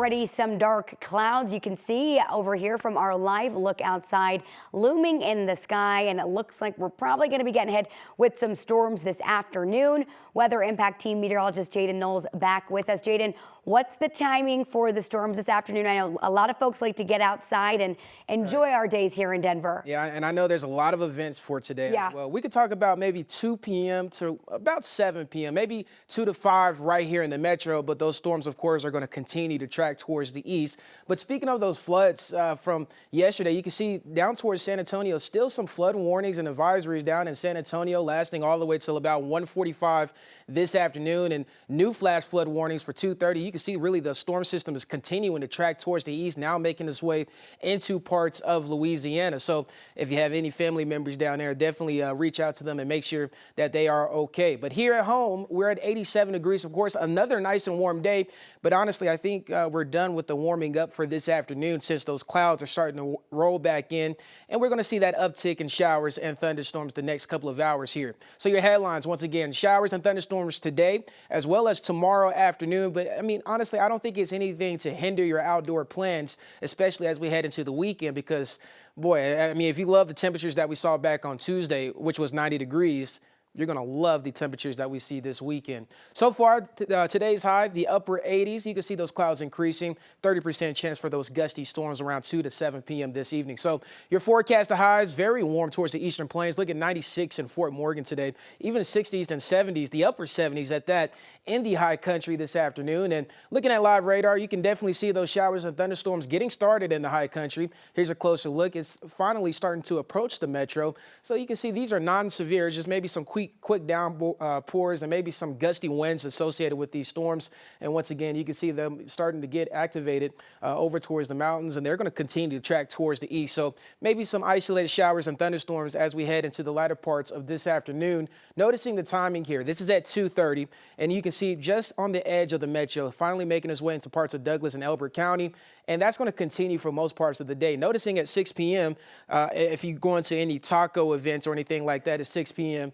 already some dark clouds you can see over here from our live look outside looming in the sky, and it looks like we're probably going to be getting hit with some storms this afternoon. Weather Impact Team meteorologist Jaden Knowles back with us. Jaden, what's the timing for the storms this afternoon? I know a lot of folks like to get outside and enjoy our days here in Denver. Yeah, and I know there's a lot of events for today as well. We could talk about maybe 2 p.m. to about 7 p.m., maybe 2 to 5 right here in the metro, but those storms, of course, are going to continue to track towards the east. But speaking of those floods from yesterday, you can see down towards San Antonio, still some flood warnings and advisories down in San Antonio, lasting all the way till about 1:45 this afternoon, and new flash flood warnings for 2:30. You can see really the storm system is continuing to track towards the east, now making its way into parts of Louisiana. So if you have any family members down there, definitely reach out to them and make sure that they are okay. But here at home, we're at 87 degrees. Of course, another nice and warm day. But honestly, I think we're done with the warming up for this afternoon, since those clouds are starting to roll back in. And we're going to see that uptick in showers and thunderstorms the next couple of hours here. So your headlines, once again, showers and thunderstorms today, as well as tomorrow afternoon. But I mean, honestly, I don't think it's anything to hinder your outdoor plans, especially as we head into the weekend, because boy, I mean, if you love the temperatures that we saw back on Tuesday, which was 90 degrees, you're going to love the temperatures that we see this weekend. So far, today's high, the upper 80s. You can see those clouds increasing, 30% chance for those gusty storms around 2 to 7 p.m. this evening. So your forecast of highs, very warm towards the eastern plains. Look at 96 in Fort Morgan today, even 60s and 70s, the upper 70s at that in the high country this afternoon. And looking at live radar, you can definitely see those showers and thunderstorms getting started in the high country. Here's a closer look. It's finally starting to approach the metro. So you can see these are non-severe, just maybe some quick downpours and maybe some gusty winds associated with these storms. And once again, you can see them starting to get activated over towards the mountains, and they're going to continue to track towards the east. So maybe some isolated showers and thunderstorms as we head into the latter parts of this afternoon. Noticing the timing here, this is at 2:30, and you can see just on the edge of the metro, finally making its way into parts of Douglas and Elbert County. And that's going to continue for most parts of the day. Noticing at 6 p.m., if you go into any taco events or anything like that at 6 p.m.,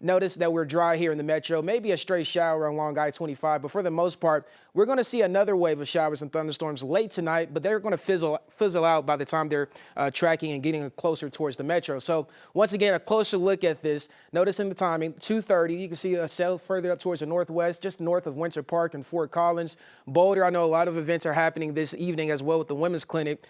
notice that we're dry here in the metro, maybe a stray shower along I-25, but for the most part, we're going to see another wave of showers and thunderstorms late tonight, but they're going to fizzle out by the time they're tracking and getting closer towards the metro. So once again, a closer look at this, noticing the timing, 2:30, you can see a cell further up towards the northwest, just north of Winter Park and Fort Collins. Boulder, I know a lot of events are happening this evening as well with the Women's Clinic.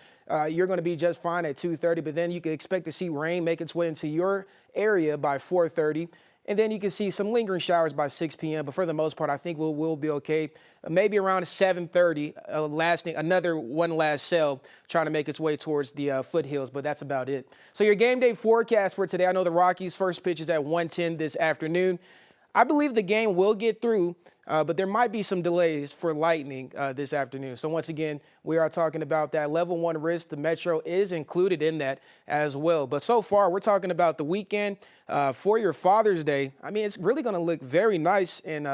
You're going to be just fine at 2:30, but then you can expect to see rain make its way into your area by 4:30. And then you can see some lingering showers by 6 p.m. But for the most part, I think we'll be okay. Maybe around 7:30, lasting another one last cell trying to make its way towards the foothills. But that's about it. So your game day forecast for today, I know the Rockies' first pitch is at 1:10 this afternoon. I believe the game will get through, but there might be some delays for Lightning this afternoon. So once again, we are talking about that level 1 risk. The metro is included in that as well. But so far, we're talking about the weekend for your Father's Day. I mean, it's really going to look very nice and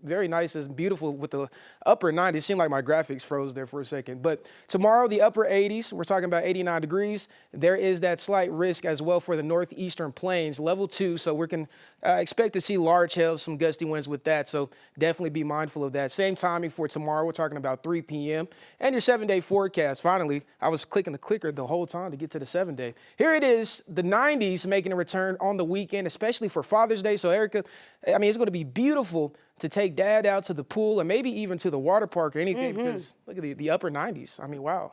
very nice and beautiful with the upper 90s. It seemed like my graphics froze there for a second. But tomorrow, the upper 80s, we're talking about 89 degrees. There is that slight risk as well for the northeastern plains, level 2. So we can expect to see large hail, some gusty winds with that. So definitely be mindful of that. Same timing for tomorrow. We're talking about 3 p.m. And your 7-day forecast. Finally, I was clicking the clicker the whole time to get to the 7-day. Here it is, the 90s making a return on the weekend, especially for Father's Day. So Erica, I mean, it's going to be beautiful to take dad out to the pool and maybe even to the water park or anything, because look at the upper 90s. I mean, wow.